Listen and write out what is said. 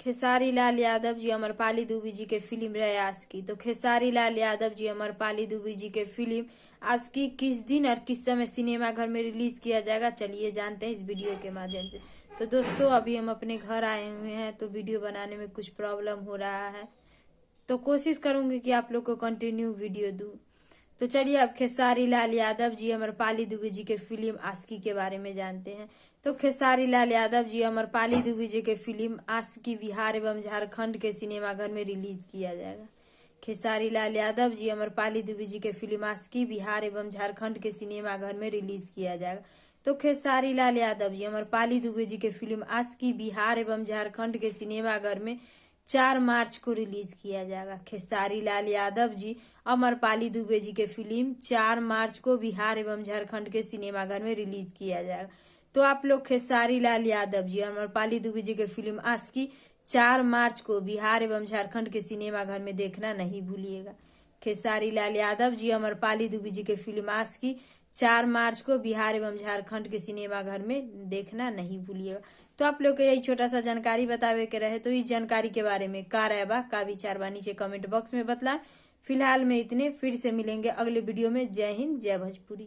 खेसारी लाल यादव जी अमरपाली दुबे जी के फिल्म रहे आशिकी। तो खेसारी लाल यादव जी अमरपाली दुबे जी के फिल्म आशिकी किस दिन और किस समय सिनेमा घर में रिलीज किया जाएगा, चलिए जानते हैं इस वीडियो के माध्यम से। तो दोस्तों अभी हम अपने घर आए हुए हैं, तो वीडियो बनाने में कुछ प्रॉब्लम हो रहा है, तो कोशिश करूंगी कि आप लोग को कंटिन्यू वीडियो दूं। तो चलिए अब खेसारी लाल यादव जी अमरपाली दुबे जी के फिल्म आशिकी के बारे में जानते हैं। तो खेसारी लाल यादव जी अमरपाली दुबे जी के फिल्म आशिकी बिहार एवं झारखंड के सिनेमाघर में रिलीज किया जाएगा। खेसारी लाल यादव जी अमरपाली दुबे जी के फिल्म आशिकी बिहार एवं झारखंड के सिनेमाघर में रिलीज किया जाएगा। तो खेसारी लाल यादव जी अमरपाली दुबे जी के फिल्म आशिकी बिहार एवं झारखंड के सिनेमाघर में 4 मार्च को रिलीज किया जाएगा। खेसारी लाल यादव जी अमरपाली दुबे जी के फिल्म 4 मार्च को बिहार एवं झारखंड के सिनेमाघर में रिलीज किया जाएगा। तो आप लोग खेसारी लाल यादव जी अमरपाली दुबे जी के फिल्म आशिकी 4 मार्च को बिहार एवं झारखंड के सिनेमाघर में देखना नहीं भूलिएगा। खेसारी लाल यादव जी अमरपाली दुबे जी के फिल्म आशिकी 4 मार्च को बिहार एवं झारखंड के सिनेमाघर में देखना नहीं भूलिएगा। तो आप लोग को यही छोटा सा जानकारी बतावे के रहे, तो इस जानकारी के बारे में का राय बा, का विचार बा, नीचे कमेंट बॉक्स में बतला। फिलहाल में इतने, फिर से मिलेंगे अगले वीडियो में। जय हिंद, जय भोजपुरी।